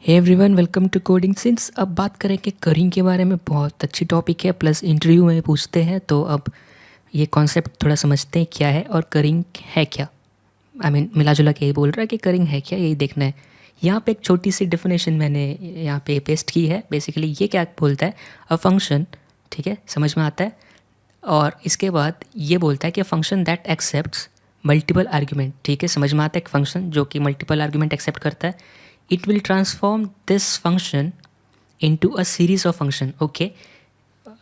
Hey everyone, welcome to coding sins. अब बात करें कि करिंग के बारे में। बहुत अच्छी टॉपिक है, प्लस इंटरव्यू में पूछते हैं, तो अब ये कॉन्सेप्ट थोड़ा समझते हैं क्या है और करिंग है क्या। मिला जुला के यही बोल रहा है कि करिंग है क्या, यही देखना है। यहाँ पे एक छोटी सी डेफिनेशन मैंने यहाँ पे पेस्ट की है। बेसिकली ये क्या बोलता है, अ फंक्शन, ठीक है, समझ में आता है। और इसके बाद ये बोलता है कि function that accepts multiple argument, ठीक है, समझ में आता है। एक फंक्शन जो कि मल्टीपल आर्ग्यूमेंट एक्सेप्ट करता है, it will transform this function into a series of function. Okay,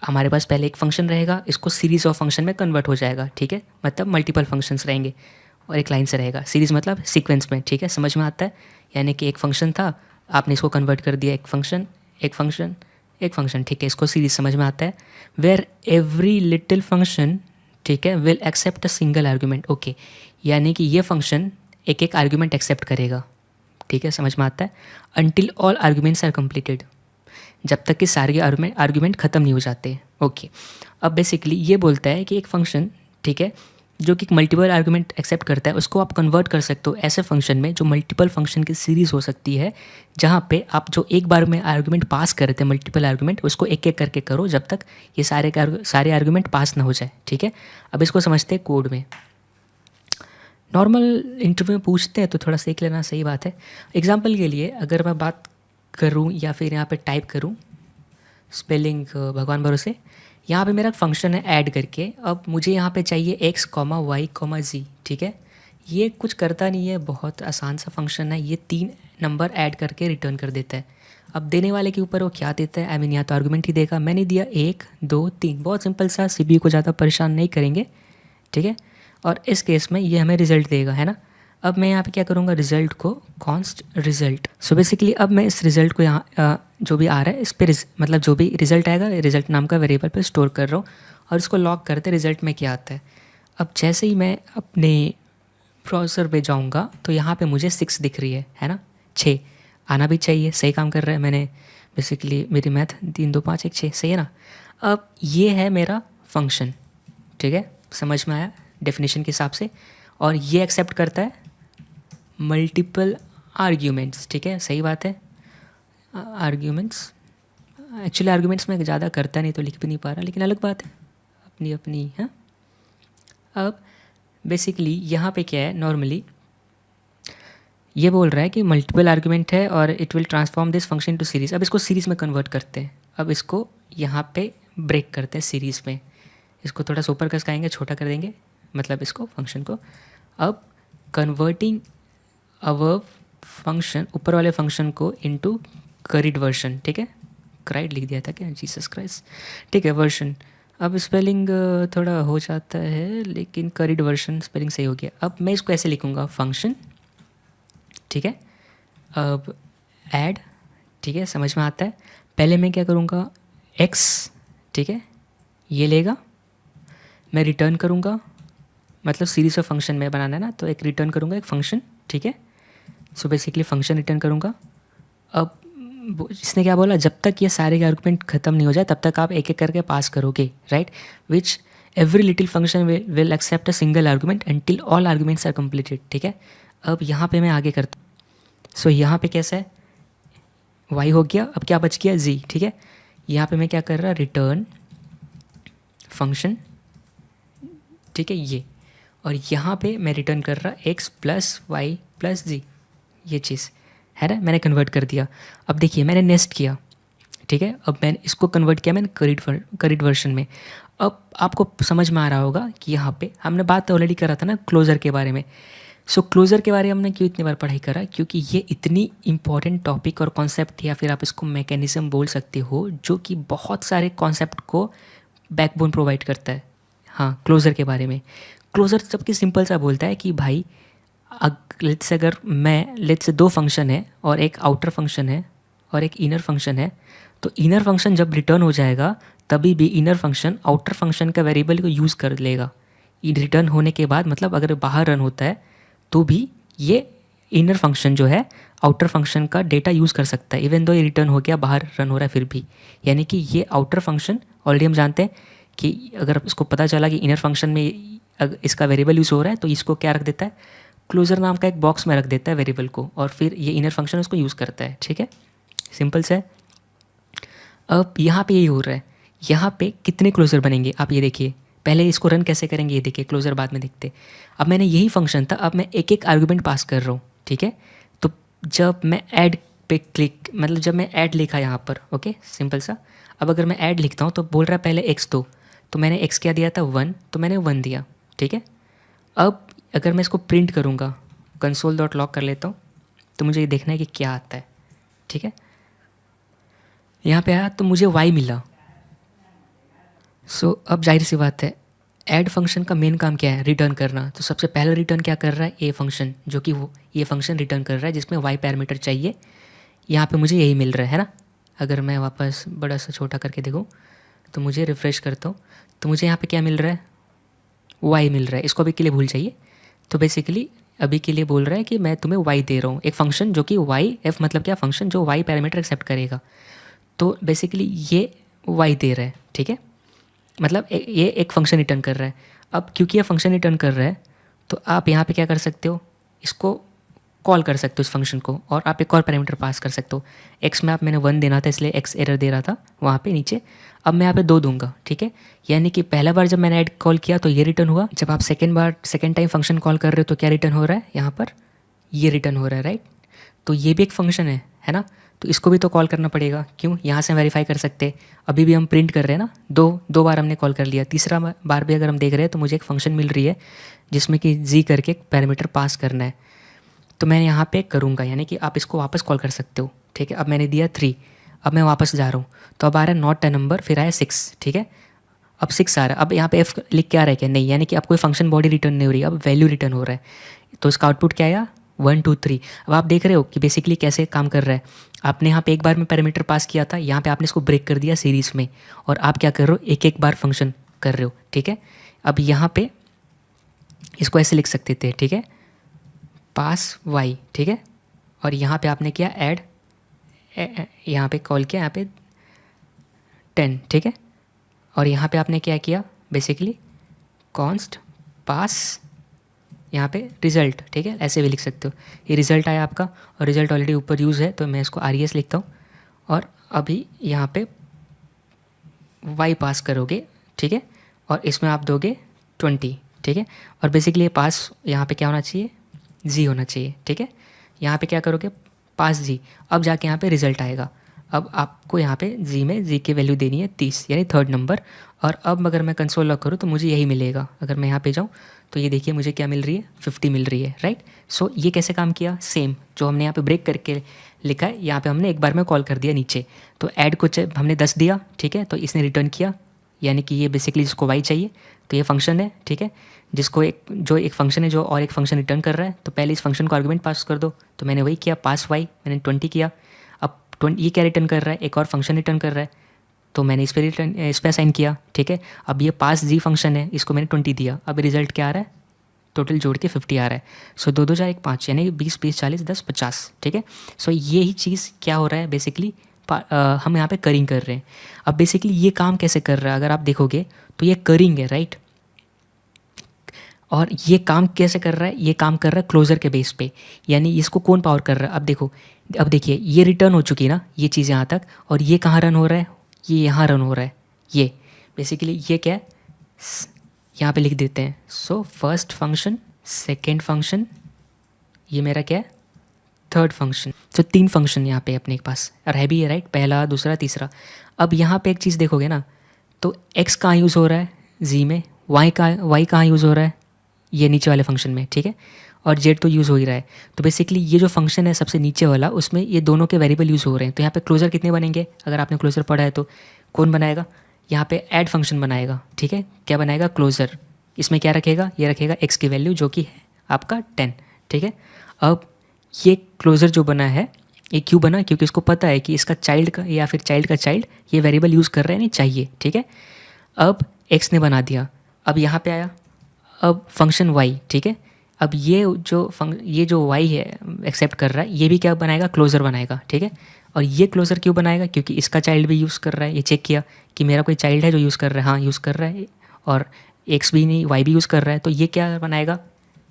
हमारे पास पहले एक फंक्शन रहेगा, इसको सीरीज ऑफ फंक्शन में कन्वर्ट हो जाएगा, ठीक है, मतलब मल्टीपल फंक्शंस रहेंगे और एक लाइन से रहेगा। सीरीज मतलब सीक्वेंस में, ठीक है, समझ में आता है। यानी कि एक फंक्शन था, आपने इसको कन्वर्ट कर दिया, एक फंक्शन एक फंक्शन एक फंक्शन, ठीक है, इसको सीरीज समझ में आता है। वेयर एवरी लिटिल फंक्शन, ठीक है, will accept a single argument. Okay, यानी कि ये फंक्शन एक एक आर्ग्यूमेंट एक्सेप्ट करेगा, ठीक है, समझ में आता है। Until all arguments are completed, जब तक कि सारे आर्ग्यूमेंट ख़त्म नहीं हो जाते। ओके, अब बेसिकली ये बोलता है कि एक फंक्शन, ठीक है, जो कि मल्टीपल आर्ग्यूमेंट एक्सेप्ट करता है, उसको आप कन्वर्ट कर सकते हो ऐसे फंक्शन में जो मल्टीपल फंक्शन की सीरीज़ हो सकती है, जहाँ पे आप जो एक बार में आर्ग्यूमेंट पास कर रहे थे, मल्टीपल आर्ग्यूमेंट, उसको एक एक करके करो जब तक ये सारे आर्ग्यूमेंट पास ना हो जाए, ठीक है। अब इसको समझते हैं कोड में। नॉर्मल इंटरव्यू में पूछते हैं तो थोड़ा सीख लेना सही बात है। एग्जांपल के लिए अगर मैं बात करूं या फिर यहाँ पे टाइप करूं स्पेलिंग भगवान भरोसे, यहाँ पे मेरा फंक्शन है ऐड करके। अब मुझे यहाँ पे चाहिए x, y, z, ठीक है। ये कुछ करता नहीं है, बहुत आसान सा फंक्शन है। ये 3 नंबर ऐड करके रिटर्न कर देता है। अब देने वाले के ऊपर वो क्या देता है, यहाँ तो आर्गूमेंट ही देगा। मैंने दिया 1 2 3, बहुत सिंपल सा, CPU को ज़्यादा परेशान नहीं करेंगे, ठीक है। और इस केस में ये हमें रिजल्ट देगा, है ना। अब मैं यहाँ पे क्या करूँगा, रिजल्ट को कॉन्स्ट रिजल्ट। सो बेसिकली अब मैं इस रिजल्ट को यहाँ जो भी आ रहा है इस पर मतलब जो भी रिजल्ट आएगा रिजल्ट नाम का वेरिएबल पे स्टोर कर रहा हूँ और इसको लॉग करते रिजल्ट में क्या आता है। अब जैसे ही मैं अपने ब्राउज़र पे जाऊँगा तो यहाँ पे मुझे 6 दिख रही है ना। 6 आना भी चाहिए, सही काम कर रहा है। मैंने बेसिकली मेरी मैथ 3 2 5 1 6 सही है ना। अब ये है मेरा फंक्शन, ठीक है, समझ में आया डेफिनेशन के हिसाब से। और ये एक्सेप्ट करता है मल्टीपल आर्ग्यूमेंट्स, ठीक है, सही बात है। आर्ग्यूमेंट्स, एक्चुअली आर्ग्यूमेंट्स में ज़्यादा करता नहीं तो लिख भी नहीं पा रहा, लेकिन अलग बात है, अपनी अपनी है। अब बेसिकली यहाँ पे क्या है, नॉर्मली ये बोल रहा है कि मल्टीपल आर्ग्यूमेंट है और it will transform this function to series. अब इसको सीरीज़ में कन्वर्ट करते हैं। अब इसको यहाँ पे ब्रेक करते हैं सीरीज़ में। इसको थोड़ा सा ऊपर खसकाएंगे, छोटा कर देंगे, मतलब इसको फंक्शन को। अब कन्वर्टिंग अवर फंक्शन, ऊपर वाले फंक्शन को इनटू करिड वर्जन, ठीक है, क्राइड लिख दिया था क्या, जीसस क्राइस्ट, ठीक है, वर्जन। अब स्पेलिंग थोड़ा हो जाता है, लेकिन करिड वर्जन स्पेलिंग सही हो गया। अब मैं इसको ऐसे लिखूँगा, फंक्शन, ठीक है। अब ऐड, ठीक है, समझ में आता है। पहले मैं क्या करूँगा, x, ठीक है, ये लेगा, मैं रिटर्न करूँगा, मतलब सीरीज ऑफ फंक्शन में बनाना है ना, तो एक रिटर्न करूँगा एक फंक्शन, ठीक है। सो बेसिकली फंक्शन रिटर्न करूँगा। अब इसने क्या बोला, जब तक ये सारे आर्गुमेंट ख़त्म नहीं हो जाए तब तक आप एक एक करके पास करोगे, right, which every little function will accept a single argument until all arguments are completed, ठीक है। अब यहाँ पे मैं आगे करता हूँ। सो यहाँ पे कैसा है, y हो गया, अब क्या बच गया, z, ठीक है। यहाँ पे मैं क्या कर रहा, रिटर्न फंक्शन, ठीक है, ये। और यहाँ पे मैं रिटर्न कर रहा x प्लस वाई प्लस जी, ये चीज़ है ना, मैंने कन्वर्ट कर दिया। अब देखिए मैंने नेस्ट किया, ठीक है। अब मैंने इसको कन्वर्ट किया मैंने करिड वर्जन में। अब आपको समझ में आ रहा होगा कि यहाँ पे हमने बात ऑलरेडी करा था ना क्लोज़र के बारे में। सो क्लोज़र के बारे में हमने क्यों इतनी बार पढ़ाई करा, क्योंकि ये इतनी इंपॉर्टेंट टॉपिक और कॉन्सेप्ट, या फिर आप इसको मैकेनिज्म बोल सकते हो, जो कि बहुत सारे कॉन्सेप्ट को बैकबोन प्रोवाइड करता है। हाँ, क्लोज़र के बारे में। क्लोज़र सबकी सिंपल सा बोलता है कि भाई लेट्स से अगर मैं लेट्स से 2 फंक्शन है और एक आउटर फंक्शन है और एक इनर फंक्शन है, तो इनर फंक्शन जब रिटर्न हो जाएगा तभी भी इनर फंक्शन आउटर फंक्शन का वेरिएबल को यूज़ कर लेगा। रिटर्न होने के बाद, मतलब अगर बाहर रन होता है तो भी ये इनर फंक्शन जो है आउटर फंक्शन का डेटा यूज़ कर सकता है, इवन दो ये रिटर्न हो गया, बाहर रन हो रहा है फिर भी। यानी कि ये आउटर फंक्शन ऑलरेडी हम जानते हैं कि अगर इसको पता चला कि इनर फंक्शन में इसका वेरिएबल यूज़ हो रहा है तो इसको क्या रख देता है, क्लोज़र नाम का एक बॉक्स में रख देता है वेरिएबल को, और फिर ये इनर फंक्शन उसको यूज़ करता है, ठीक है। सिंपल सा है। अब यहाँ पे यही हो रहा है, यहाँ पे कितने क्लोजर बनेंगे आप ये देखिए। पहले इसको रन कैसे करेंगे ये देखिए, क्लोजर बाद में देखते। अब मैंने यही फंक्शन था, अब मैं एक एक आर्गुमेंट पास कर रहा हूँ, ठीक है। तो जब मैं ऐड पे क्लिक, मतलब जब मैं ऐड लिखा यहाँ पर, ओके सिंपल सा। अब अगर मैं ऐड लिखता हूँ तो बोल रहा है पहले x दो, तो मैंने x क्या दिया था 1, तो मैंने 1 दिया, ठीक है। अब अगर मैं इसको प्रिंट करूँगा, कंसोल डॉट लॉग कर लेता हूँ, तो मुझे ये देखना है कि क्या आता है, ठीक है। यहाँ पे आया तो मुझे y मिला। सो अब जाहिर सी बात है, ऐड फंक्शन का मेन काम क्या है, रिटर्न करना। तो सबसे पहला रिटर्न क्या कर रहा है, ए फंक्शन, जो कि वो ये फंक्शन रिटर्न कर रहा है जिसमें y पैरामीटर चाहिए। यहाँ पे मुझे यही मिल रहा है ना। अगर मैं वापस बड़ा सा छोटा करके देखूँ तो मुझे रिफ़्रेश करता हूँ, तो मुझे यहाँ पे क्या मिल रहा है, y मिल रहा है। इसको अभी के लिए भूल जाइए। तो बेसिकली अभी के लिए बोल रहा है कि मैं तुम्हें y दे रहा हूँ, एक फंक्शन जो कि y, f मतलब क्या, फंक्शन जो y पैरामीटर एक्सेप्ट करेगा। तो बेसिकली ये y दे रहा है, ठीक है। मतलब ये एक फंक्शन रिटर्न कर रहा है। अब क्योंकि ये फंक्शन रिटर्न कर रहा है, तो आप यहाँ पे क्या कर सकते हो, इसको कॉल कर सकते हो इस फंक्शन को, और आप एक और पैरामीटर पास कर सकते हो। एक्स में आप मैंने 1 देना था, इसलिए एक्स एरर दे रहा था वहाँ पे नीचे। अब मैं यहाँ पे 2 दूंगा, ठीक है। यानी कि पहला बार जब मैंने ऐड कॉल किया तो ये रिटर्न हुआ। जब आप सेकेंड टाइम फंक्शन कॉल कर रहे हो तो क्या रिटर्न हो रहा है, यहाँ पर ये रिटर्न हो रहा है, राइट। तो ये भी एक फंक्शन है ना। तो इसको भी तो कॉल करना पड़ेगा, क्यों, यहाँ से वेरीफाई कर सकते हैं। अभी भी हम प्रिंट कर रहे हैं ना, दो बार हमने कॉल कर लिया। तीसरा बार भी अगर हम देख रहे हैं तो मुझे एक फंक्शन मिल रही है जिसमें कि जी करके एक पैरामीटर पास करना है। तो मैं यहाँ पे करूँगा, यानी कि आप इसको वापस कॉल कर सकते हो, ठीक है। अब मैंने दिया 3, अब मैं वापस जा रहा हूँ, तो अब आ रहा है नॉट अ नंबर, फिर आया 6, ठीक है। अब 6 आ रहा है। अब यहाँ पे एफ लिख के आ रहा है क्या, नहीं, यानी कि अब कोई फंक्शन बॉडी रिटर्न नहीं हो रही, अब वैल्यू रिटर्न हो रहा है। तो इसका आउटपुट क्या आया, 1 2 3। अब आप देख रहे हो कि बेसिकली कैसे काम कर रहा है। आपने यहाँ पे एक बार में पैरामीटर पास किया था, यहाँ पे आपने इसको ब्रेक कर दिया सीरीज़ में, और आप क्या कर रहे हो, एक एक बार फंक्शन कर रहे हो, ठीक है। अब यहाँ पे इसको ऐसे लिख सकते थे, ठीक है, पास y, ठीक है। और यहाँ पे आपने किया ऐड, यहाँ पे कॉल किया यहाँ पे 10, ठीक है। और यहाँ पे आपने क्या किया, बेसिकली कॉन्स्ट पास यहाँ पे रिज़ल्ट, ठीक है, ऐसे भी लिख सकते हो। ये रिज़ल्ट आया आपका, और रिज़ल्ट ऑलरेडी ऊपर यूज़ है तो मैं इसको RES लिखता हूँ। और अभी यहाँ पे y पास करोगे, ठीक है, और इसमें आप दोगे 20, ठीक है। और बेसिकली ये पास यहाँ पे क्या होना चाहिए, जी होना चाहिए, ठीक है। यहाँ पे क्या करोगे, पास जी। अब जाके यहाँ पे रिज़ल्ट आएगा। अब आपको यहाँ पे जी में जी की वैल्यू देनी है 30, यानी 3rd नंबर। और अब अगर मैं कंसोल लॉक करूँ तो मुझे यही मिलेगा। अगर मैं यहाँ पे जाऊँ तो ये देखिए मुझे क्या मिल रही है, 50 मिल रही है, राइट। सो ये कैसे काम किया, सेम जो हमने यहाँ पे ब्रेक करके लिखा है, यहाँ पे हमने एक बार में कॉल कर दिया नीचे। तो ऐड को हमने 10 दिया, ठीक है, तो इसने रिटर्न किया, यानी कि ये बेसिकली जिसको y चाहिए, तो ये फंक्शन है, ठीक है, जिसको एक फंक्शन है जो और एक फंक्शन रिटर्न कर रहा है। तो पहले इस फंक्शन को आर्गुमेंट पास कर दो, तो मैंने वही किया, पास y, मैंने 20 किया। अब 20 ये क्या रिटर्न कर रहा है, एक और फंक्शन रिटर्न कर रहा है, तो मैंने इस पर असाइन किया, ठीक है। अब ये पास जी फंक्शन है, इसको मैंने 20 दिया। अब रिजल्ट क्या आ रहा है, टोटल जोड़ के 50 आ रहा है। सो 2 2 4 1 5, यानी 20 20 40 10 50, ठीक है। सो ये ही चीज़ क्या हो रहा है, बेसिकली हम यहाँ पे करिंग कर रहे हैं। अब बेसिकली ये काम कैसे कर रहा है, अगर आप देखोगे तो ये करिंग है, राइट। और ये काम कैसे कर रहा है, ये काम कर रहा है क्लोजर के बेस पे, यानी इसको कौन पावर कर रहा है। अब देखो, अब देखिए ये रिटर्न हो चुकी ना ये चीज़ यहाँ तक, और ये कहाँ रन हो रहा है, ये यहाँ रन हो रहा है। ये बेसिकली ये क्या है, यहाँ पे लिख देते हैं। So first function, second function, ये मेरा क्या है, 3rd फंक्शन। तो 3 फंक्शन यहाँ पे अपने पास और है भी है, राइट, पहला दूसरा तीसरा। अब यहाँ पे एक चीज़ देखोगे ना, तो x कहाँ यूज़ हो रहा है, z में, y कहाँ यूज़ हो रहा है, ये नीचे वाले फंक्शन में, ठीक है, और z तो यूज़ हो ही रहा है। तो बेसिकली ये जो फंक्शन है सबसे नीचे वाला, उसमें ये दोनों के वेरिएबल यूज़ हो रहे हैं। तो यहाँ पे क्लोजर कितने बनेंगे, अगर आपने क्लोजर पढ़ा है तो कौन बनाएगा, यहाँ पे ऐड फंक्शन बनाएगा, ठीक है। क्या बनाएगा, क्लोजर। इसमें क्या रखेगा, ये रखेगा x की वैल्यू जो कि है आपका 10, ठीक है। अब ये क्लोजर जो बना है, ये क्यों बना, क्योंकि इसको पता है कि इसका चाइल्ड का या फिर चाइल्ड का चाइल्ड ये वेरिएबल यूज़ कर रहा है नहीं चाहिए, ठीक है। अब x ने बना दिया, अब यहाँ पे आया, अब फंक्शन y, ठीक है। अब ये जो y है एक्सेप्ट कर रहा है, ये भी क्या बनाएगा, क्लोजर बनाएगा, ठीक है। और ये क्लोजर क्यों बनाएगा, क्योंकि इसका चाइल्ड भी यूज़ कर रहा है। ये चेक किया कि मेरा कोई चाइल्ड है जो यूज़ कर रहा है, हाँ यूज़ कर रहा है, और x भी नहीं y भी यूज़ कर रहा है। तो ये क्या बनाएगा,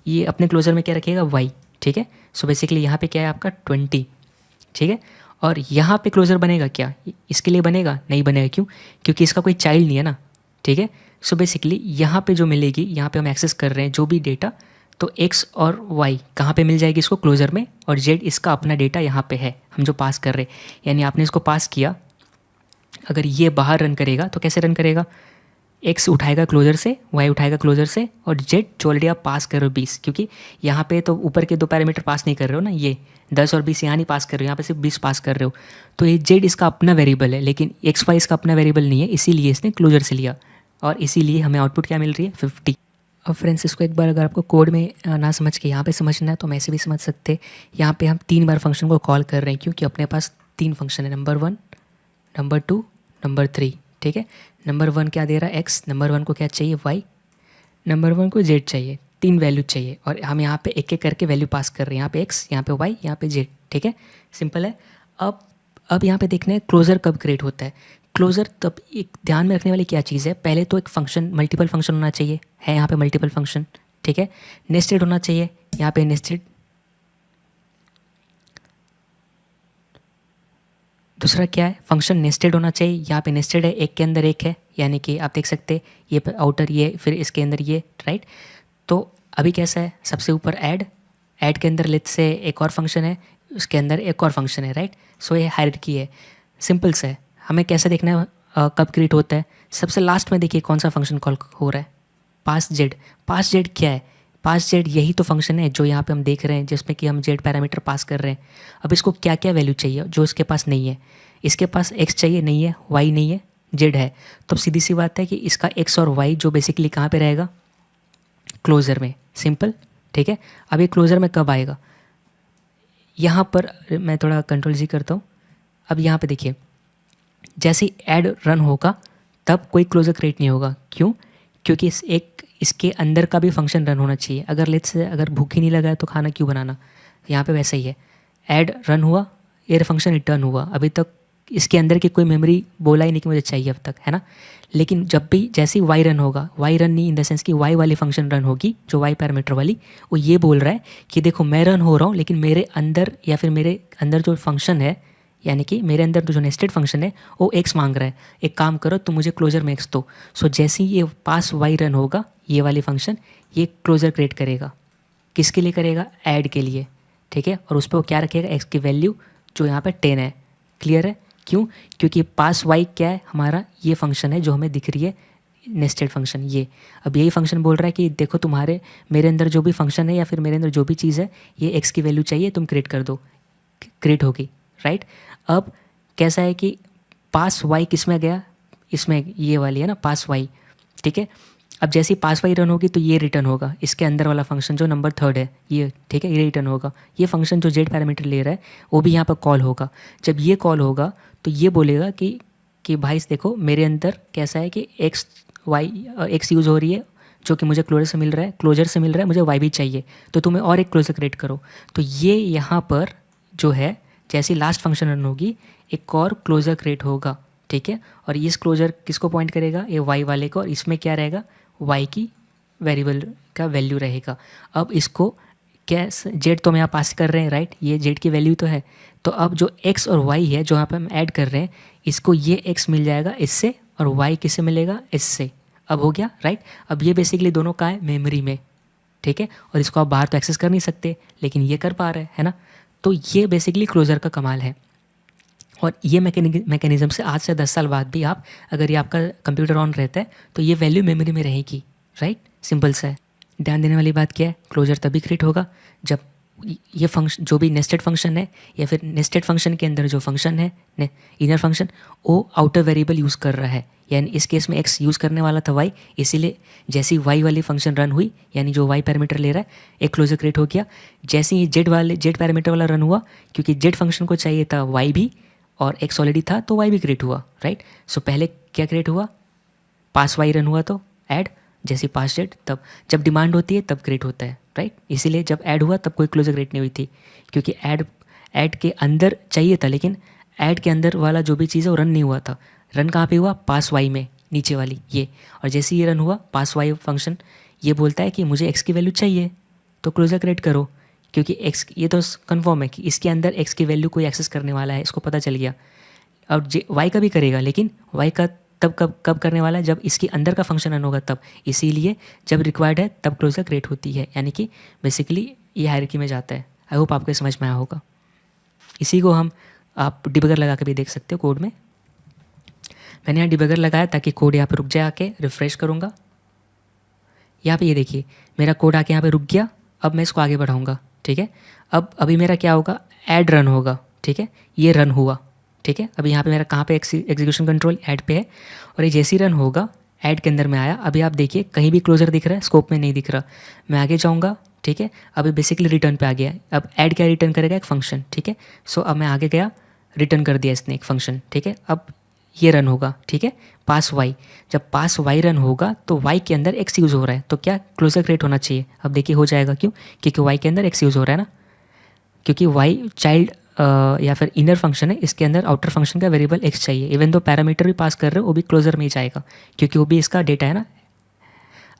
ये अपने क्लोजर में क्या रखेगा, y, ठीक है। सो बेसिकली यहाँ पे क्या है आपका 20, ठीक है। और यहाँ पे क्लोजर बनेगा क्या? इसके लिए बनेगा नहीं बनेगा, क्यों? क्योंकि इसका कोई चाइल्ड नहीं है ना, ठीक है। सो बेसिकली यहाँ पे जो मिलेगी, यहाँ पे हम एक्सेस कर रहे हैं जो भी डेटा, तो x और y कहाँ पे मिल जाएगी इसको? क्लोजर में। और z इसका अपना डेटा यहाँ पे है, हम जो पास कर रहे हैं, यानी आपने इसको पास किया। अगर ये बाहर रन करेगा तो कैसे रन करेगा? x उठाएगा क्लोजर से, y उठाएगा क्लोजर से, और z जो ऑलरेडी आप पास कर रहे हो 20, क्योंकि यहाँ पे तो ऊपर के 2 पैरामीटर पास नहीं कर रहे हो ना, ये 10 और 20 यहाँ नहीं पास कर रहे हो, यहाँ पे सिर्फ 20 पास कर रहे हो। तो ये z इसका अपना वेरिएबल है, लेकिन x y इसका अपना वेरिएबल नहीं है, इसीलिए इसने क्लोजर से लिया, और इसीलिए हमें आउटपुट क्या मिल रही है? 50। अब फ्रेंड्स, इसको एक बार अगर आपको कोड में ना समझ के यहाँ पे समझना है तो हम ऐसे भी समझ सकते हैं। यहाँ पे हम 3 बार फंक्शन को कॉल कर रहे हैं, क्योंकि अपने पास 3 फंक्शन है, नंबर 1, नंबर 2, नंबर 3, ठीक है। नंबर 1 क्या दे रहा है? x, नंबर 1 को क्या चाहिए? y, नंबर 1 को z चाहिए, 3 वैल्यू चाहिए, और हम यहाँ पे एक एक करके वैल्यू पास कर रहे हैं, यहाँ पे x, यहाँ पे y, यहाँ पे z, ठीक है। सिंपल है। अब यहाँ पे देखना है क्लोजर कब क्रिएट होता है। क्लोजर तब, एक ध्यान में रखने वाली क्या चीज़ है, पहले तो एक फंक्शन, मल्टीपल फंक्शन होना चाहिए, है यहाँ पे मल्टीपल फंक्शन, ठीक है। नेस्टेड होना चाहिए, यहाँ पे नेस्टेड। दूसरा क्या है? फंक्शन नेस्टेड होना चाहिए, यहाँ पे नेस्टेड है, एक के अंदर एक है, यानी कि आप देख सकते हैं ये आउटर ये, फिर इसके अंदर ये, राइट। तो अभी कैसा है? सबसे ऊपर ऐड के अंदर लेट्स से एक और फंक्शन है, उसके अंदर एक और फंक्शन है, राइट। सो ये हायरार्की है, सिंपल सा है। हमें कैसा देखना है कब क्रिएट होता है? सबसे लास्ट में देखिए कौन सा फंक्शन कॉल हो रहा है? पास जेड। पास जेड क्या है? पास जेड यही तो फंक्शन है जो यहाँ पे हम देख रहे हैं, जिसमें कि हम जेड पैरामीटर पास कर रहे हैं। अब इसको क्या क्या वैल्यू चाहिए जो इसके पास नहीं है? इसके पास एक्स चाहिए, नहीं है, वाई नहीं है, जेड है। तो अब सीधी सी बात है कि इसका एक्स और वाई जो बेसिकली कहाँ पे रहेगा? क्लोजर में। सिंपल, ठीक है। अब ये क्लोजर में कब आएगा? यहाँ पर मैं थोड़ा कंट्रोल जी करता हूँ। अब यहाँ पे देखिए, जैसे ही ऐड रन होगा तब कोई क्लोजर क्रिएट नहीं होगा। क्यों? क्योंकि इसके अंदर का भी फंक्शन रन होना चाहिए। अगर लेट्स से अगर भूख ही नहीं लगा है तो खाना क्यों बनाना? यहाँ पे वैसा ही है, ऐड रन हुआ, ये फंक्शन रिटर्न हुआ, अभी तक इसके अंदर की कोई मेमोरी बोला ही नहीं कि मुझे चाहिए अब तक, है ना। लेकिन जब भी जैसे ही वाई रन होगा, वाई रन नहीं इन द सेंस कि वाई वाली फंक्शन रन होगी, जो वाई पैरामीटर वाली, वो ये बोल रहा है कि देखो मैं रन हो रहा हूँ, लेकिन मेरे अंदर या फिर मेरे अंदर जो फंक्शन है, यानी कि मेरे अंदर जो नेस्टेड फंक्शन है वो एक्स मांग रहा है, एक काम करो तो मुझे क्लोजर में एक्स दो। सो जैसे ही ये पास वाई रन होगा, ये वाली फंक्शन ये क्लोजर क्रिएट करेगा। किसके लिए करेगा? ऐड के लिए, ठीक है। और उस पर वो क्या रखेगा? एक्स की वैल्यू जो यहाँ पे 10 है। क्लियर है? क्यों? क्योंकि पास वाई क्या है? हमारा ये फंक्शन है जो हमें दिख रही है, नेस्टेड फंक्शन ये। अब यही फंक्शन बोल रहा है कि देखो तुम्हारे मेरे अंदर जो भी फंक्शन है या फिर मेरे अंदर जो भी चीज़ है, ये एक्स की वैल्यू चाहिए, तुम क्रिएट कर दो, क्रिएट होगी, राइट। अब कैसा है कि पास वाई किस में गया? इसमें, ये वाली है ना पास वाई, ठीक है। अब जैसे ही पास वाई रन होगी तो ये रिटर्न होगा, इसके अंदर वाला फंक्शन जो नंबर 3 है ये, ठीक है, ये रिटर्न होगा। ये फंक्शन जो जेड पैरामीटर ले रहा है वो भी यहाँ पर कॉल होगा। जब ये कॉल होगा तो ये बोलेगा कि भाई देखो मेरे अंदर कैसा है कि एक्स यूज़ हो रही है, जो कि मुझे क्लोजर से मिल रहा है, मुझे वाई भी चाहिए, तो तुम्हें और एक क्लोजर क्रिएट करो। तो ये यहाँ पर जो है, जैसे लास्ट फंक्शन रन होगी एक और क्लोजर क्रिएट होगा, ठीक है। और इस क्लोजर किसको पॉइंट करेगा? ये वाई वाले को। और इसमें क्या रहेगा? वाई की वेरिएबल का वैल्यू रहेगा। अब इसको क्या, जेड तो हम यहाँ पास कर रहे हैं, राइट, ये जेड की वैल्यू तो है। तो अब जो एक्स और वाई है जो यहाँ पे हम ऐड कर रहे हैं, इसको ये एक्स मिल जाएगा इससे, और वाई किससे मिलेगा? इससे। अब हो गया, राइट। अब ये बेसिकली दोनों का है मेमोरी में, ठीक है। और इसको आप बाहर तो एक्सेस कर नहीं सकते, लेकिन ये कर पा रहे हैं ना। तो ये बेसिकली क्लोजर का कमाल है। और ये मैकेनिज्म से आज से 10 साल बाद भी आप, अगर ये आपका कंप्यूटर ऑन रहता है तो ये वैल्यू मेमोरी में रहेगी, राइट। सिंपल सा है। ध्यान देने वाली बात क्या है? क्लोजर तभी क्रिएट होगा जब ये फंक्शन, जो भी नेस्टेड फंक्शन है या फिर नेस्टेड फंक्शन के अंदर जो फंक्शन है, इनर फंक्शन, वो आउटर वेरिएबल यूज़ कर रहा है। यानी इस केस में एक्स यूज़ करने वाला था वाई, इसीलिए जैसे ही वाई वाली फंक्शन रन हुई, यानी जो वाई पैरामीटर ले रहा है, एक क्लोजर क्रिएट हो गया। जैसे ही जेड पैरामीटर वाला रन हुआ, क्योंकि जेड फंक्शन को चाहिए था वाई भी, और एक्स ऑलरेडी था तो वाई भी क्रिएट हुआ, राइट। सो पहले क्या क्रिएट हुआ? पास वाई रन हुआ तो ऐड, जैसे पास जेड, तब जब डिमांड होती है तब क्रिएट होता है, राइट। इसीलिए जब ऐड हुआ तब कोई क्लोजर क्रिएट नहीं हुई थी, क्योंकि ऐड के अंदर चाहिए था, लेकिन ऐड के अंदर वाला जो भी चीज़ है वो रन नहीं हुआ था। रन कहाँ पे हुआ? पास वाई में, नीचे वाली ये। और जैसे ये रन हुआ, पास वाई फंक्शन ये बोलता है कि मुझे एक्स की वैल्यू चाहिए, तो क्लोजर क्रिएट करो, क्योंकि एक्स ये तो कन्फर्म है कि इसके अंदर एक्स की वैल्यू कोई एक्सेस करने वाला है, इसको पता चल गया। अब वाई का भी करेगा, लेकिन वाई का तब कब कब करने वाला है, जब इसके अंदर का फंक्शन रन होगा तब। इसीलिए जब रिक्वायर्ड है तब क्लोजर क्रिएट होती है, यानी कि बेसिकली ये हायरार्की में जाता है। आई होप आपको समझ में आया होगा। इसी को हम आप डिबगर लगा के भी देख सकते हो कोड में। मैंने यहाँ डिबगर लगाया ताकि कोड यहाँ पे रुक जाए, आके रिफ्रेश करूँगा। यहाँ पे ये देखिए मेरा कोड आके यहाँ पे रुक गया। अब मैं इसको आगे बढ़ाऊँगा, ठीक है। अब अभी मेरा क्या होगा, ऐड रन होगा, ठीक है। ये रन हुआ, ठीक है। अभी यहाँ पे मेरा कहाँ पे एग्जीक्यूशन कंट्रोल ऐड पे है, और ये जैसे ही रन होगा ऐड के अंदर में आया। अभी आप देखिए कहीं भी क्लोजर दिख रहा है, स्कोप में नहीं दिख रहा। मैं आगे जाऊँगा, ठीक है। अभी बेसिकली रिटर्न पे आ गया। अब ऐड क्या रिटर्न करेगा, एक फंक्शन, ठीक है। सो अब मैं आगे गया, रिटर्न कर दिया इसने एक फंक्शन, ठीक है। अब ये रन होगा, ठीक है, पास वाई। जब पास वाई रन होगा तो वाई के अंदर एक्स यूज़ हो रहा है, तो क्या क्लोजर क्रिएट होना चाहिए। अब देखिए हो जाएगा, क्यों, क्योंकि वाई के अंदर एक्स यूज़ हो रहा है ना, क्योंकि वाई चाइल्ड या फिर इनर फंक्शन है, इसके अंदर आउटर फंक्शन का वेरिएबल एक्स चाहिए। इवन दो पैरामीटर भी पास कर रहे हो वो भी क्लोजर में ही जाएगा, क्योंकि वो भी इसका डेटा है ना।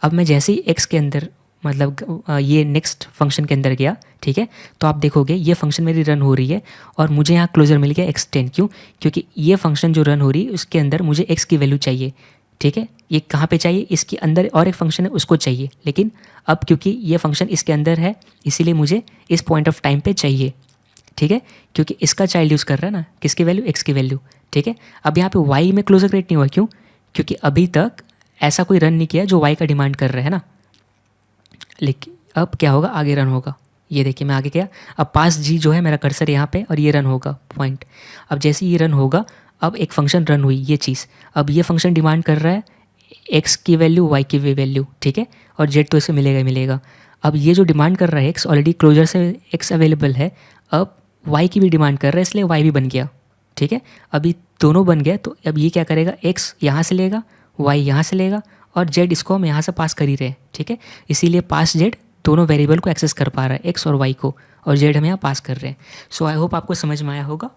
अब मैं जैसे ही एक्स के अंदर मतलब ये नेक्स्ट फंक्शन के अंदर गया, ठीक है, तो आप देखोगे ये फंक्शन मेरी रन हो रही है और मुझे यहाँ क्लोजर मिल गया x10। क्यों, क्योंकि ये फंक्शन जो रन हो रही है उसके अंदर मुझे x की वैल्यू चाहिए, ठीक है। ये कहाँ पे चाहिए, इसके अंदर और एक फंक्शन है उसको चाहिए, लेकिन अब क्योंकि ये फंक्शन इसके अंदर है इसीलिए मुझे इस पॉइंट ऑफ टाइम पे चाहिए, ठीक है, क्योंकि इसका चाइल्ड यूज़ कर रहा है ना, किसकी वैल्यू, एक्स की वैल्यू, ठीक है। अब यहाँ पे वाई में क्लोजर क्रिएट नहीं हुआ, क्यों, क्योंकि अभी तक ऐसा कोई रन नहीं किया जो वाई का डिमांड कर रहा है ना। लेकिन अब क्या होगा, आगे रन होगा। ये देखिए मैं आगे गया, अब पास जी जो है मेरा कर्सर यहाँ पे, और ये रन होगा पॉइंट। अब जैसे ये रन होगा, अब एक फंक्शन रन हुई ये चीज़। अब ये फंक्शन डिमांड कर रहा है एक्स की वैल्यू, वाई की भी वैल्यू, ठीक है, और जेड तो इसे मिलेगा ही मिलेगा। अब ये जो डिमांड कर रहा है एक्स, ऑलरेडी क्लोजर से एक्स अवेलेबल है। अब वाई की भी डिमांड कर रहा है, इसलिए वाई भी बन गया, ठीक है। अभी दोनों बन गए, तो अब ये क्या करेगा, एक्स यहाँ से लेगा, वाई यहाँ से लेगा, और जेड इसको हम यहाँ से पास कर ही रहे हैं, ठीक है। इसीलिए पास जेड दोनों वेरिएबल को एक्सेस कर पा रहा है, एक्स और वाई को, और जेड हम यहाँ पास कर रहे हैं। सो आई होप आपको समझ में आया होगा।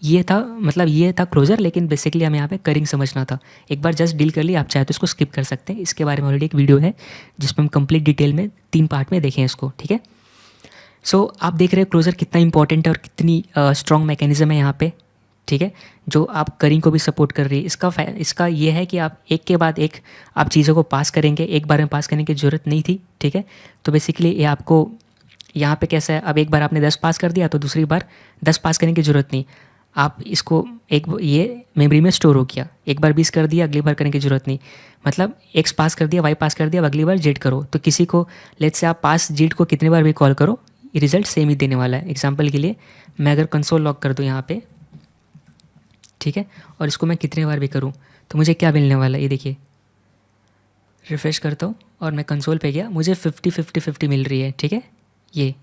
ये था मतलब ये था क्लोजर, लेकिन बेसिकली हमें यहाँ पे करिंग समझना था। एक बार जस्ट डील कर ली, आप चाहे तो इसको स्किप कर सकते हैं। इसके बारे में ऑलरेडी एक वीडियो है जिसमें हम कंप्लीट डिटेल में 3 पार्ट में देखें इसको, ठीक है। सो आप देख रहे हो क्लोजर कितना इंपॉर्टेंट है और कितनी स्ट्रॉन्ग मैकेनिज्म है यहाँ पे, ठीक है, जो आप करिंग को भी सपोर्ट कर रही है। इसका ये है कि आप एक के बाद एक आप चीज़ों को पास करेंगे, एक बार में पास करने की ज़रूरत नहीं थी, ठीक है। तो बेसिकली ये आपको यहाँ पे कैसा है, अब एक बार आपने 10 पास कर दिया तो दूसरी बार 10 पास करने की ज़रूरत नहीं। आप इसको एक ये मेमोरी में स्टोर हो गया, एक बार 20 कर दिया, अगली बार करने की ज़रूरत नहीं। मतलब एक्स पास कर दिया, वाई पास कर दिया, अब अगली बार जेड करो। तो किसी को लेट्स से आप पास जेड को कितने बार भी कॉल करो, ये रिजल्ट सेम ही देने वाला है। एग्जाम्पल के लिए मैं अगर कंसोल लॉक कर दूँ यहाँ पे, ठीक है, और इसको मैं कितने बार भी करूँ तो मुझे क्या मिलने वाला है, ये देखिए। रिफ्रेश करता हूँ और मैं कंसोल पे गया, मुझे 50-50-50 मिल रही है, ठीक है। ये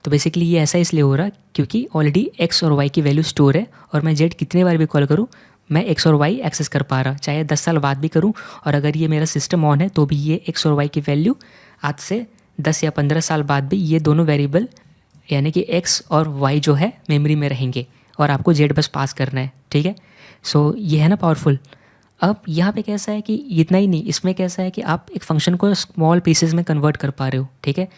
तो बेसिकली ये ऐसा इसलिए हो रहा क्योंकि ऑलरेडी एक्स और वाई की वैल्यू स्टोर है, और मैं जेड कितने बार भी कॉल करूँ मैं एक्स और वाई एक्सेस कर पा रहा, चाहे 10 साल बाद भी करूँ। और अगर ये मेरा सिस्टम ऑन है तो भी ये एक्स और वाई की वैल्यू आज से 10 या 15 साल बाद भी ये दोनों वेरिएबल यानी कि एक्स और वाई जो है मेमोरी में रहेंगे, और आपको जेड बस पास करना है, ठीक है। सो ये है ना पावरफुल। अब यहाँ पे कैसा है कि इतना ही नहीं, इसमें कैसा है कि आप एक फंक्शन को स्मॉल पीसेस में कन्वर्ट कर पा रहे हो, ठीक है।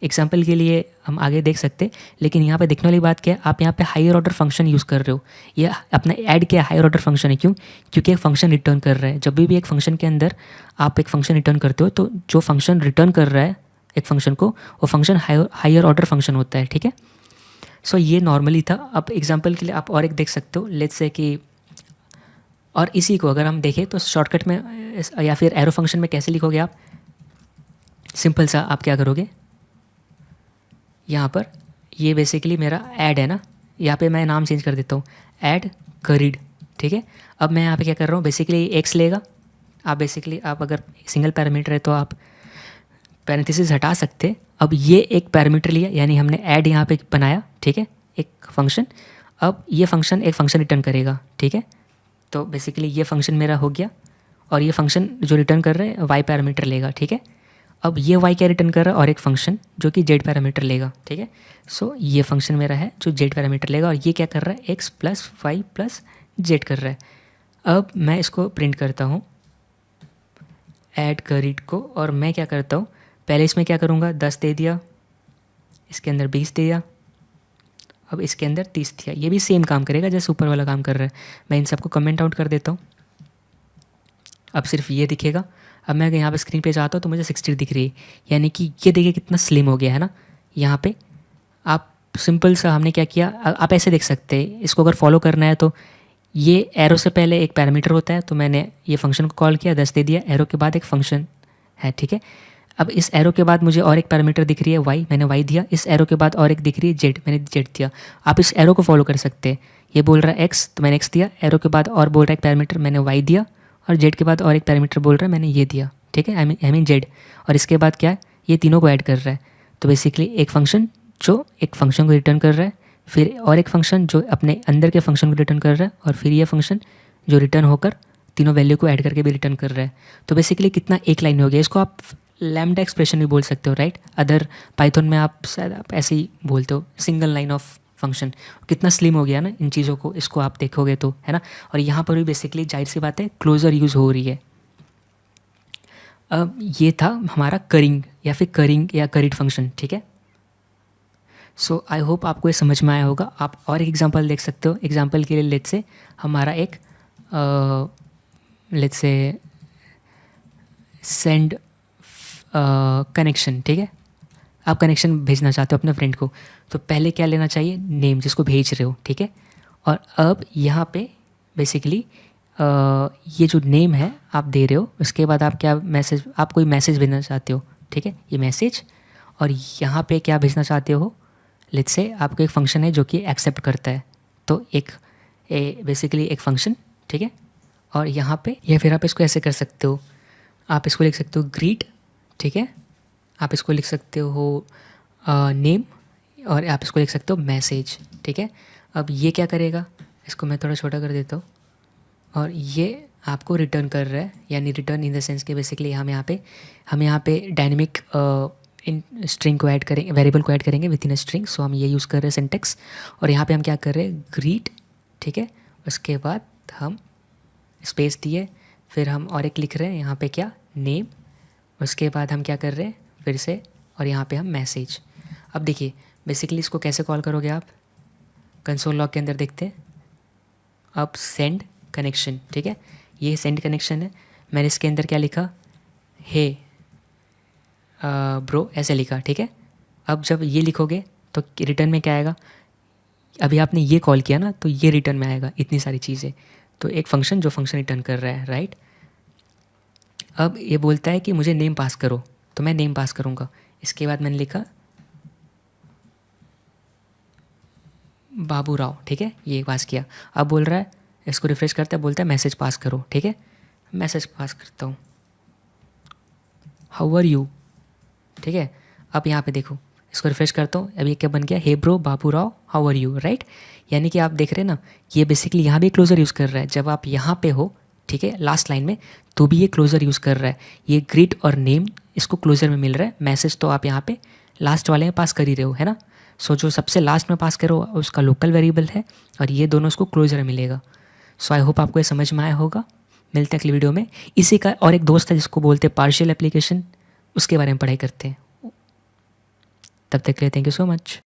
एग्जाम्पल के लिए हम आगे देख सकते हैं, लेकिन यहाँ पे देखने वाली बात क्या है, आप यहाँ पे हायर ऑर्डर फंक्शन यूज़ कर रहे हो। ये अपना ऐड क्या हायर ऑर्डर फंक्शन है, क्यों, क्योंकि एक फंक्शन रिटर्न कर रहा है। जब भी एक फंक्शन के अंदर आप एक फंक्शन रिटर्न करते हो तो जो फंक्शन रिटर्न कर रहा है एक फंक्शन को, वो फंक्शन हायर ऑर्डर फंक्शन होता है, ठीक है। सो ये नॉर्मली था। अब एग्जाम्पल के लिए आप और एक देख सकते हो, लेट्स से कि और इसी को अगर हम देखें तो शॉर्टकट में या फिर एरो फंक्शन में कैसे लिखोगे आप, सिंपल सा आप क्या करोगे, यहाँ पर ये बेसिकली मेरा ऐड है ना, यहाँ पे मैं नाम चेंज कर देता हूँ, ऐड करीड, ठीक है। अब मैं यहाँ पे क्या कर रहा हूँ, बेसिकली एक्स लेगा। आप बेसिकली आप अगर सिंगल पैरामीटर है तो आप पैरेंथेसिस हटा सकते। अब ये एक पैरामीटर लिया, यानी हमने ऐड यहाँ पे बनाया, ठीक है, एक फंक्शन। अब ये फंक्शन एक फंक्शन रिटर्न करेगा, ठीक है। तो बेसिकली ये फंक्शन मेरा हो गया, और ये फंक्शन जो रिटर्न कर रहे हैं वाई पैरामीटर लेगा, ठीक है। अब ये वाई क्या रिटर्न कर रहा है, और एक फंक्शन जो कि जेड पैरामीटर लेगा, ठीक है। सो ये फंक्शन मेरा है जो जेड पैरामीटर लेगा, और ये क्या कर रहा है, X plus Y plus Z कर रहा है। अब मैं इसको प्रिंट करता हूँ ऐड करीड को, और मैं क्या करता हूँ, पहले इसमें क्या करूँगा, 10 दे दिया, इसके अंदर 20 दिया, अब इसके अंदर 30 दिया। ये भी सेम काम करेगा जैसे ऊपर वाला काम कर रहा है। मैं इन सबको कमेंट आउट कर देता हूँ। अब सिर्फ ये दिखेगा। अब मैं अगर यहाँ पे स्क्रीन पे जाता हूँ तो मुझे 60 दिख रही है, यानी कि ये देखिए कितना स्लिम हो गया है ना। यहाँ पे आप सिंपल सा हमने क्या किया, आप ऐसे देख सकते हैं। इसको अगर फॉलो करना है तो ये एरो से पहले एक पैरामीटर होता है, तो मैंने ये फंक्शन को कॉल किया, 10 दे दिया। एरो के बाद एक फंक्शन है, ठीक है। अब इस एरो के बाद मुझे और एक पैरामीटर दिख रही है y, मैंने y दिया। इस एरो के बाद और एक दिख रही है z, मैंने z दिया। आप इस एरो को फॉलो कर सकते हैं। ये बोल रहा है x, तो मैंने x दिया। एरो के बाद और बोल रहा है एक पैरामीटर, मैंने y दिया। और z के बाद और एक पैरामीटर बोल रहा है, मैंने ये दिया, ठीक है, आई मीन z। और इसके बाद क्या है, ये तीनों को ऐड कर रहा है। तो बेसिकली एक फंक्शन जो एक फंक्शन को रिटर्न कर रहा है, फिर और एक फंक्शन जो अपने अंदर के फंक्शन को रिटर्न कर रहा है, और फिर ये फंक्शन जो रिटर्न होकर तीनों वैल्यू को ऐड करके भी रिटर्न कर रहा है। तो बेसिकली कितना एक लाइन हो गया। इसको आप लैम्डा एक्सप्रेशन भी बोल सकते हो, राइट। अदर पाइथन में आप शायद आप ऐसे ही बोलते हो, सिंगल लाइन ऑफ फंक्शन। कितना स्लिम हो गया ना इन चीज़ों को, इसको आप देखोगे तो, है ना। और यहाँ पर भी बेसिकली जाहिर सी बात है क्लोजर यूज़ हो रही है। अब ये था हमारा करिंग या फिर करिंग या करिट फंक्शन, ठीक है। सो आई होप आपको ये समझ में आया होगा। आप और एक एग्जांपल देख सकते हो। एग्जांपल के लिए लेट्स से हमारा एक लेट्स से सेंड कनेक्शन, ठीक है। आप कनेक्शन भेजना चाहते हो अपने फ्रेंड को, तो पहले क्या लेना चाहिए, नेम जिसको भेज रहे हो, ठीक है। और अब यहाँ पे बेसिकली ये जो नेम है आप दे रहे हो, उसके बाद आप क्या मैसेज, आप कोई मैसेज भेजना चाहते हो, ठीक है, ये मैसेज। और यहाँ पे क्या भेजना चाहते हो, लेट्स से आपको एक फंक्शन है जो कि एक्सेप्ट करता है, तो एक बेसिकली एक फंक्शन, ठीक है। और यहाँ पे या फिर आप इसको ऐसे कर सकते हो, आप इसको लिख सकते हो ग्रीट, ठीक है। आप इसको लिख सकते हो नेम, और आप इसको लिख सकते हो मैसेज, ठीक है। अब ये क्या करेगा, इसको मैं थोड़ा छोटा कर देता हूँ, और ये आपको रिटर्न कर रहा है, यानी रिटर्न इन द सेंस कि बेसिकली हम यहाँ पे डायनेमिक इन स्ट्रिंग को ऐड करेंगे, वेरिएबल को ऐड करेंगे विद इन अ स्ट्रिंग। सो हम ये यूज़ कर रहे हैं सिंटेक्स। और यहाँ पे हम क्या कर रहे हैं, ग्रीट, ठीक है। उसके बाद हम स्पेस दिए, फिर हम और एक लिख रहे हैं यहाँ पे क्या, नेम। उसके बाद हम क्या कर रहे हैं फिर से, और यहाँ पे हम मैसेज। अब देखिए बेसिकली इसको कैसे कॉल करोगे आप, कंसोल लॉग के अंदर देखते हैं। अब सेंड कनेक्शन, ठीक है, ये सेंड कनेक्शन है। मैंने इसके अंदर क्या लिखा, हे ब्रो, ऐसे लिखा, ठीक है। अब जब ये लिखोगे तो रिटर्न में क्या आएगा, अभी आपने ये कॉल किया ना, तो ये रिटर्न में आएगा इतनी सारी चीज़ें। तो एक फंक्शन जो फंक्शन रिटर्न कर रहा है, राइट। अब ये बोलता है कि मुझे नेम पास करो, तो मैं नेम पास करूँगा। इसके बाद मैंने लिखा बाबू राव, ठीक है, ये पास किया। अब बोल रहा है, इसको रिफ्रेश करता है, बोलता है मैसेज पास करो, ठीक है। मैसेज पास करता हूँ, हाउ आर यू, ठीक है। अब यहाँ पे देखो, इसको रिफ्रेश करता हूँ, अब ये क्या बन गया, hey bro Babu Rao how are you, right. यानी कि आप देख रहे हैं ना, ये बेसिकली यहाँ भी क्लोजर यूज़ कर रहा है। जब आप यहाँ पे हो, ठीक है, लास्ट लाइन में, तो भी ये क्लोजर यूज़ कर रहा है। ये ग्रीट और नेम इसको क्लोजर में मिल रहा है। मैसेज तो आप यहाँ पे लास्ट वाले में पास कर ही रहे हो, है ना। सो जो सबसे लास्ट में पास करो उसका लोकल वेरिएबल है, और ये दोनों उसको क्लोजर में मिलेगा। सो आई होप आपको ये समझ में आया होगा। मिलते हैं अगली वीडियो में। इसी का और एक दोस्त है जिसको बोलते हैं पार्शियल एप्लीकेशन, उसके बारे में पढ़ाई करते हैं। तब तक के लिए थैंक यू सो मच।